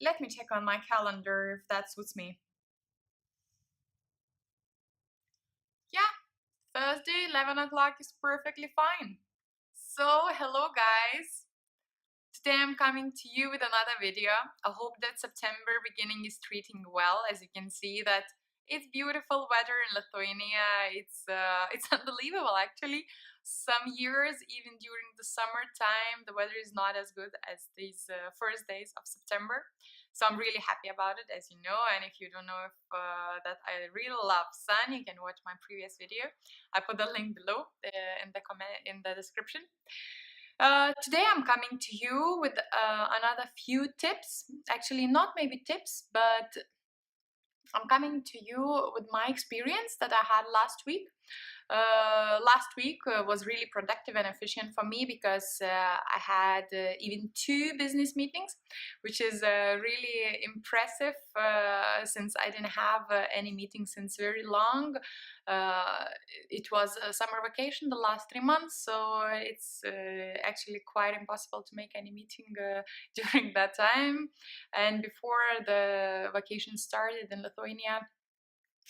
Let me check on my calendar if that suits me. Yeah, Thursday, 11 o'clock is perfectly fine. So, hello guys. Today I'm coming to you with another video. I hope that September beginning is treating you well. As you can see that it's beautiful weather in Lithuania. It's unbelievable actually. Some years, even during the summertime, the weather is not as good as these first days of September. So I'm really happy about it, as you know. And if you don't know if that I really love sun, you can watch my previous video. I put the link below in the description. Today I'm coming to you with another few tips. Actually, not maybe tips, but I'm coming to you with my experience that I had last week. Last week was really productive and efficient for me because I had even 2 business meetings, which is really impressive since I didn't have any meetings since very long. It was a summer vacation the last 3 months, so it's actually quite impossible to make any meeting during that time. And before the vacation started in Lithuania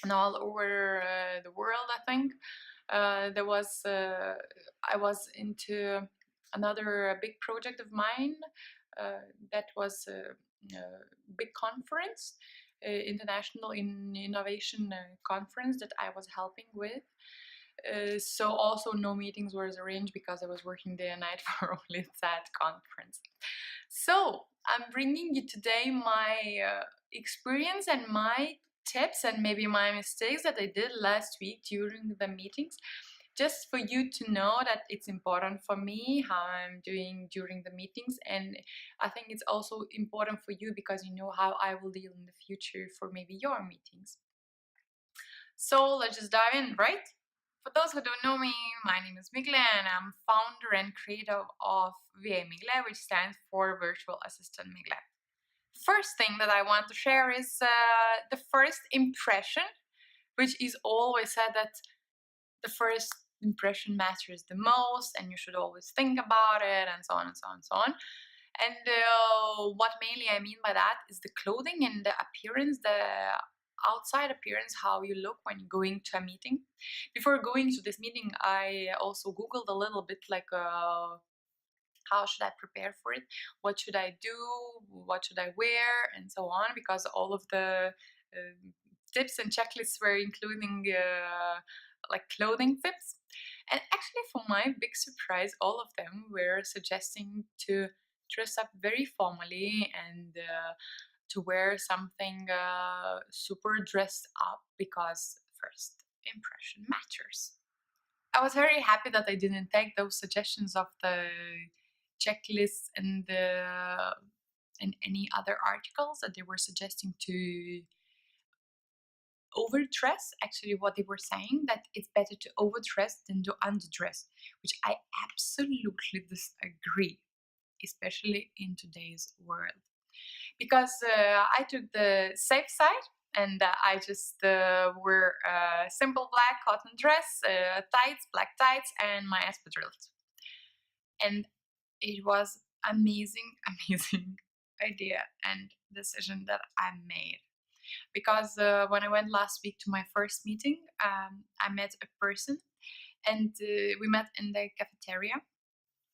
and all over the world, I think I was into another big project of mine that was a big conference, international innovation conference that I was helping with. So also no meetings were arranged because I was working day and night for only that conference. So I'm bringing you today my experience and my tips and maybe my mistakes that I did last week during the meetings, just for you to know that it's important for me how I'm doing during the meetings. And I think it's also important for you because you know how I will deal in the future for maybe your meetings. So let's just dive in, right? For those who don't know me, my name is Migle and I'm founder and creator of vamigle, which stands for Virtual Assistant Migle. First thing that I want to share is the first impression, which is always said that the first impression matters the most and you should always think about it, and so on and so on and so on. And what mainly I mean by that is the clothing and the appearance, the outside appearance, how you look when you're going to a meeting. Before going to this meeting, I also googled a little bit like how should I prepare for it, what should I do, what should I wear, and so on, because all of the tips and checklists were including like clothing tips. And actually, for my big surprise, all of them were suggesting to dress up very formally and to wear something super dressed up because first impression matters. I was very happy that I didn't take those suggestions of the checklists and any other articles that they were suggesting to overdress. Actually, what they were saying, that it's better to overdress than to underdress, which I absolutely disagree, especially in today's world. Because I took the safe side and I just wear a simple black cotton dress, tights, black tights, and my espadrilles. And it was amazing, amazing idea and decision that I made. Because when I went last week to my first meeting, I met a person and we met in the cafeteria,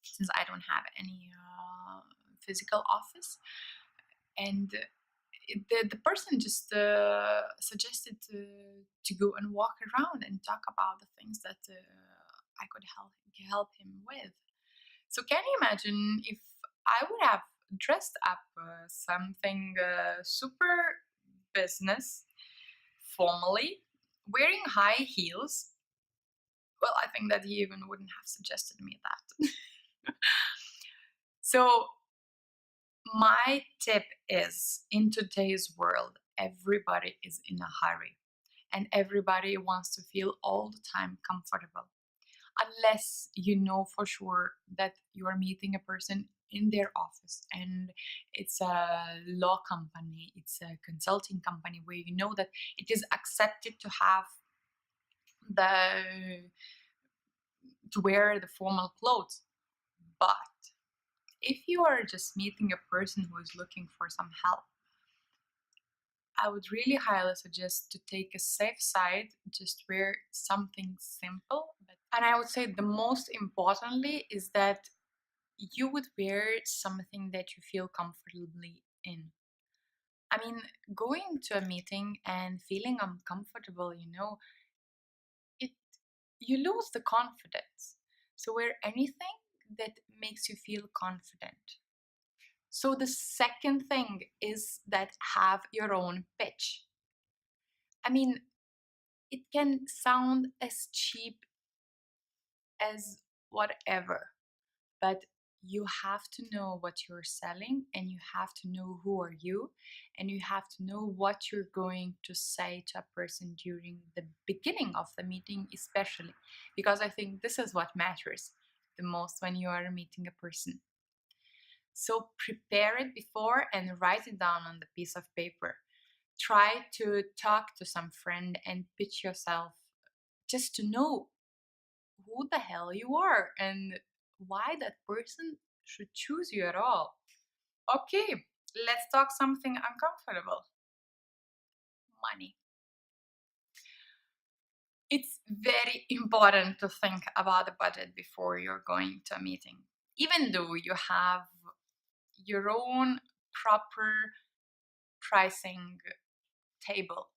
since I don't have any physical office. And the person just suggested to go and walk around and talk about the things that I could help him with. So can you imagine if I would have dressed up something super business, formally, wearing high heels? Well, I think that he even wouldn't have suggested me that. So my tip is, in today's world, everybody is in a hurry and everybody wants to feel all the time comfortable. Unless you know for sure that you are meeting a person in their office and it's a law company, it's a consulting company where you know that it is accepted to have to wear the formal clothes. But if you are just meeting a person who is looking for some help, I would really highly suggest to take a safe side, just wear something simple. And I would say the most importantly is that you would wear something that you feel comfortably in. I mean, going to a meeting and feeling uncomfortable, it you lose the confidence. So wear anything that makes you feel confident. So the second thing is that have your own pitch. I mean, it can sound as cheap as whatever, but you have to know what you're selling, and you have to know who are you, and you have to know what you're going to say to a person during the beginning of the meeting, especially because I think this is what matters the most when you are meeting a person. So prepare it before and write it down on the piece of paper. Try to talk to some friend and pitch yourself just to know who the hell you are and why that person should choose you at all. Okay, let's talk something uncomfortable. Money. It's very important to think about the budget before you're going to a meeting. Even though you have your own proper pricing table,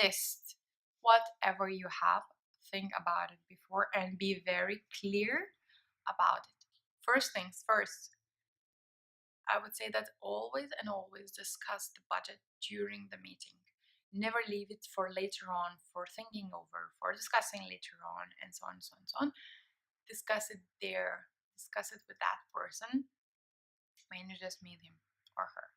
list, whatever you have, think about it before and be very clear about it. First things first, I would say that always and always discuss the budget during the meeting. Never leave it for later on, for thinking over, for discussing later on, and so on and so on and so on. Discuss it there. Discuss it with that person when you just meet him or her.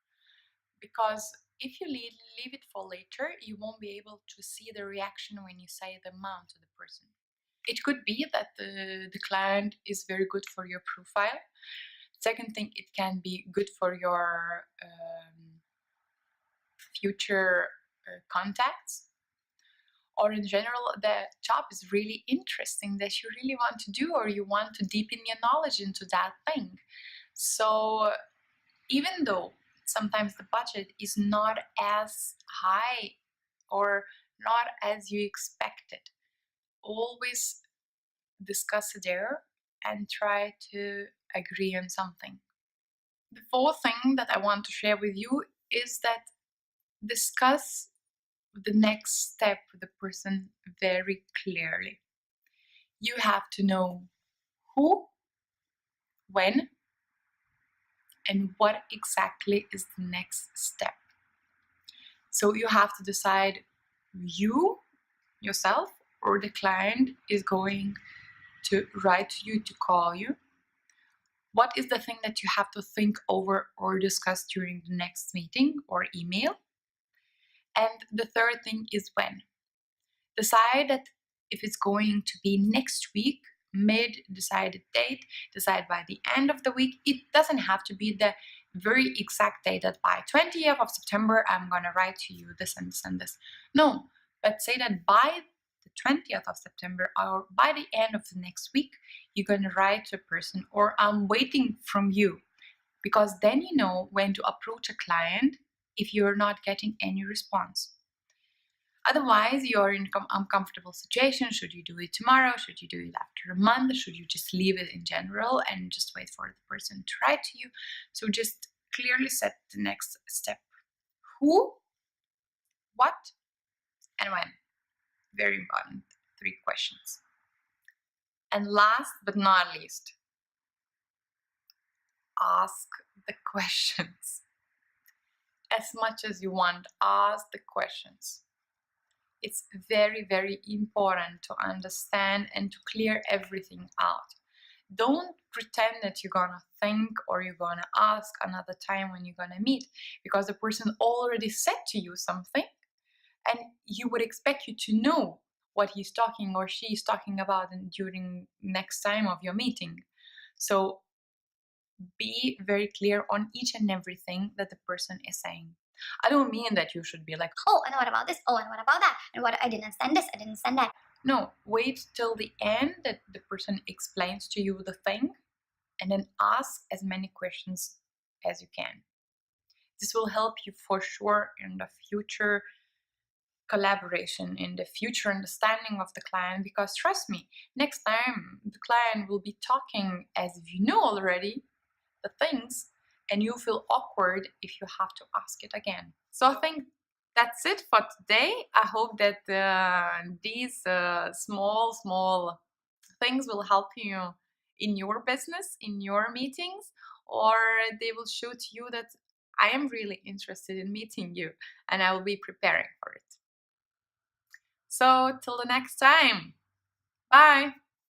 Because if you leave it for later, you won't be able to see the reaction when you say the amount to the person. It could be that the client is very good for your profile. Second thing, it can be good for your future contacts. Or in general, the job is really interesting that you really want to do, or you want to deepen your knowledge into that thing. So even though sometimes the budget is not as high or not as you expected, always discuss it there and try to agree on something. The fourth thing that I want to share with you is that discuss the next step with the person very clearly. You have to know who, when, and what exactly is the next step. So you have to decide you, yourself, or the client is going to write to you, to call you. What is the thing that you have to think over or discuss during the next meeting or email? And the third thing is when. Decide that if it's going to be next week, decided date, decide by the end of the week. It doesn't have to be the very exact date that by 20th of September I'm gonna write to you this and this and this. No, but say that by the 20th of September or by the end of the next week, you're gonna write to a person, or I'm waiting from you, because then you know when to approach a client if you're not getting any response. Otherwise, you're in an uncomfortable situation. Should you do it tomorrow? Should you do it after a month? Should you just leave it in general and just wait for the person to write to you? So just clearly set the next step. Who, what, and when. Very important. 3 questions. And last but not least, ask the questions. As much as you want, ask the questions. It's very, very important to understand and to clear everything out. Don't pretend that you're gonna think or you're gonna ask another time when you're gonna meet, because the person already said to you something and you would expect you to know what he's talking or she's talking about during next time of your meeting. So be very clear on each and everything that the person is saying. I don't mean that you should be like, oh, and what about this? Oh, and what about that? And what, I didn't understand this, I didn't understand that. No, wait till the end that the person explains to you the thing, and then ask as many questions as you can. This will help you for sure in the future collaboration, in the future understanding of the client, because trust me, next time the client will be talking as if you know already the things, and you feel awkward if you have to ask it again. So I think that's it for today. I hope that these small things will help you in your business, in your meetings, or they will show to you that I am really interested in meeting you and I will be preparing for it. So till the next time, bye.